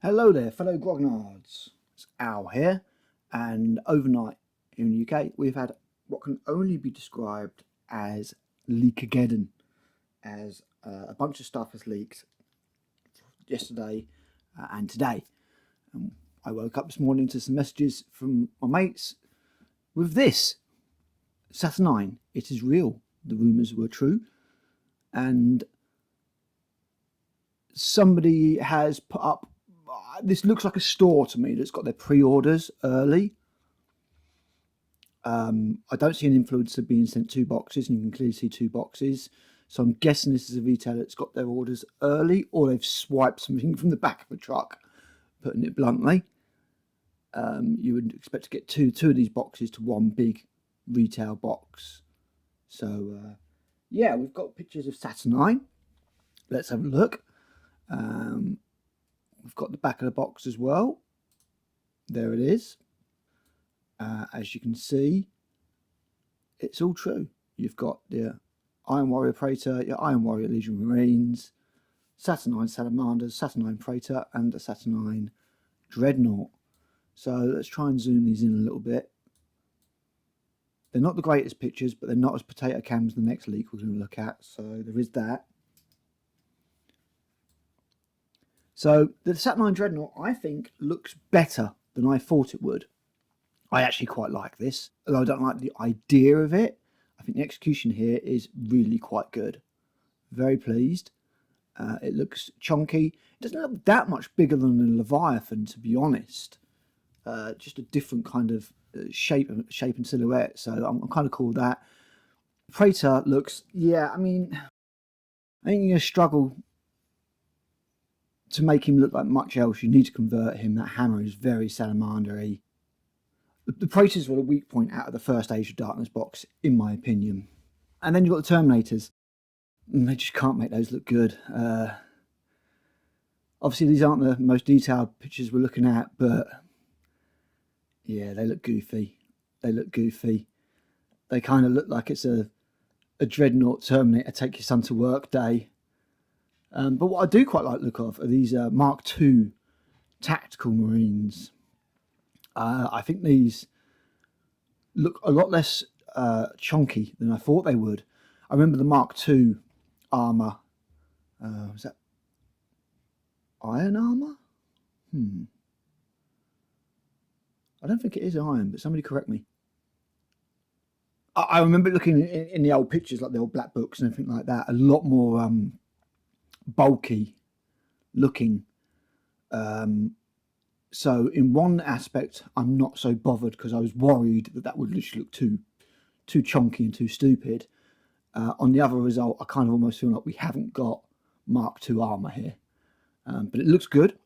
Hello there, fellow Grognards. It's Al here, and overnight here in the UK, we've had what can only be described as leakageddon, as a bunch of stuff has leaked yesterday and today. I woke up this morning to some messages from my mates with this: Saturnine, it is real. The rumours were true, and somebody has put up. This looks like a store to me that's got their pre-orders early. I don't see an influencer being sent 2 boxes, and you can clearly see 2 boxes. So I'm guessing this is a retailer that's got their orders early, or they've swiped something from the back of a truck, putting it bluntly. You would expect to get two of these boxes to one big retail box. So, yeah, we've got pictures of Saturnine. Let's have a look. We've got the back of the box as well. There it is. As you can see, it's all true. You've got the Iron Warrior Praetor, your Iron Warrior Legion Marines, Saturnine Salamanders, Saturnine Praetor, and a Saturnine Dreadnought. So let's try and zoom these in a little bit. They're not the greatest pictures, but they're not as potato cam as the next leak we're going to look at. So there is that. So the Saturnine Dreadnought, I think, looks better than I thought it would. I actually quite like this, although I don't like the idea of it. I think the execution here is really quite good. Very pleased. It looks chunky. It doesn't look that much bigger than the Leviathan, to be honest. Just a different kind of shape and silhouette. So I'm kind of cool with that. Praetor looks, I think you're going to struggle to make him look like much else. You need to convert him. That hammer is very salamander-y. The Praetors were a weak point out of the first Age of Darkness box, in my opinion. And then you've got the Terminators. And they just can't make those look good. Obviously, these aren't the most detailed pictures we're looking at, but yeah, they look goofy. They kind of look like it's a Dreadnought Terminator take your son to work day. But what I do quite like the look of are these Mark II tactical Marines. I think these look a lot less chunky than I thought they would. I remember the Mark II armour. Was that iron armour? I don't think it is iron, but somebody correct me. I remember looking in the old pictures, like the old black books and everything like that, a lot more bulky looking. So in one aspect, I'm not so bothered because I was worried that would literally look too chunky and too stupid. On the other result, I kind of almost feel like we haven't got Mark II armour here. But it looks good.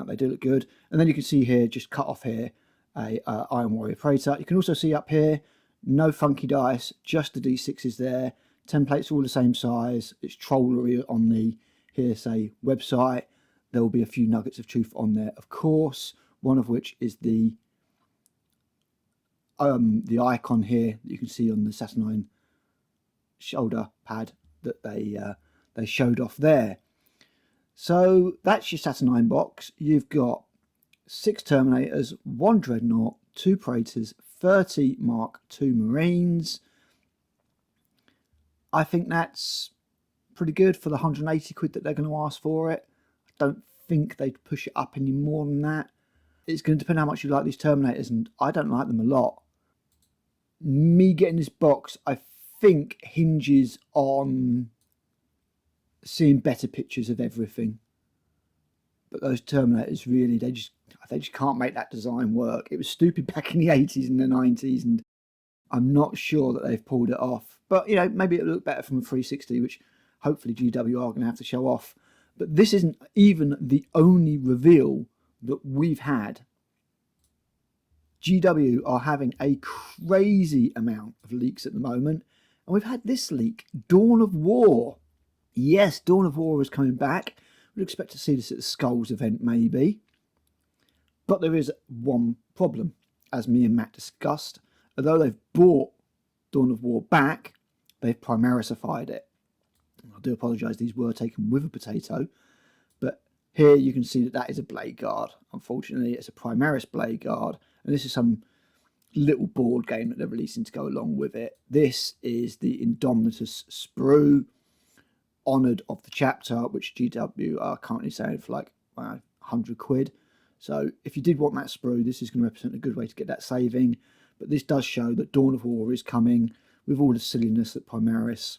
They do look good. And then you can see here, just cut off here, a Iron Warrior Praetor. You can also see up here, no funky dice, just the D6s there. Templates are all the same size. It's trollery on the Heresy website. There will be a few nuggets of truth on there, of course. One of which is the icon here that you can see on the Saturnine shoulder pad that they showed off there. So that's your Saturnine box. You've got 6 Terminators, 1 Dreadnought, 2 Praetors, 30 Mark II Marines. I think that's pretty good for the 180 quid that they're going to ask for it. I don't think they'd push it up any more than that. It's going to depend how much you like these Terminators, and I don't like them a lot. Me getting this box, I think, hinges on seeing better pictures of everything. But those Terminators really, they just can't make that design work. It was stupid back in the 80s and the 90s, and I'm not sure that they've pulled it off. But, maybe it'll look better from a 360, which hopefully GW are going to have to show off. But this isn't even the only reveal that we've had. GW are having a crazy amount of leaks at the moment. And we've had this leak, Dawn of War. Yes, Dawn of War is coming back. We'd expect to see this at the Skulls event, maybe. But there is one problem, as me and Matt discussed. Although they've brought Dawn of War back, they've Primarisified it. I do apologise, these were taken with a potato. But Here you can see that that is a blade guard. Unfortunately, it's a Primaris blade guard, and this is some little board game that they're releasing to go along with it. This is the Indomitus sprue, honoured of the chapter, which GW are currently selling for like 100 quid. So if you did want that sprue, this is going to represent a good way to get that saving. But this does show that Dawn of War is coming with all the silliness that Primaris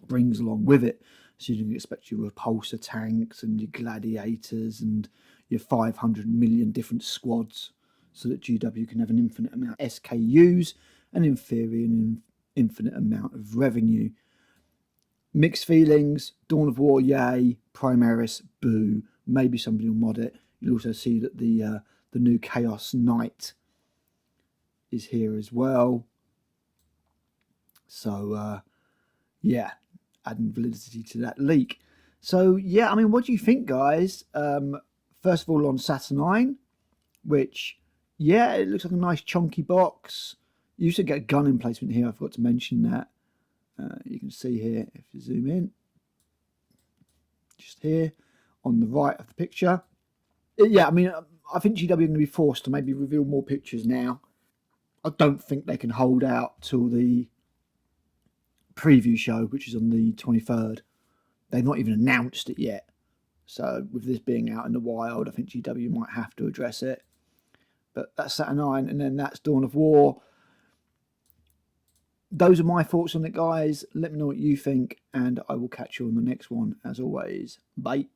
brings along with it. So you can expect your repulsor tanks and your gladiators and your 500 million different squads, so that GW can have an infinite amount of SKUs and in theory an infinite amount of revenue. Mixed feelings. Dawn of War, yay. Primaris, boo. Maybe somebody will mod it. You'll also see that the new Chaos Knight is here as well. So, yeah, adding validity to that leak. So, yeah, I mean, what do you think, guys? First of all, on Saturnine, which, yeah, it looks like a nice chunky box. You used to get a gun emplacement here. I forgot to mention that. You can see here, if you zoom in, just here on the right of the picture. Yeah, I mean, I think GW are going to be forced to maybe reveal more pictures now. I don't think they can hold out till the preview show, which is on the 23rd. They've not even announced it yet. So with this being out in the wild, I think GW might have to address it. But that's Saturnine, and then that's Dawn of War. Those are my thoughts on it, guys. Let me know what you think, and I will catch you on the next one. As always, bye.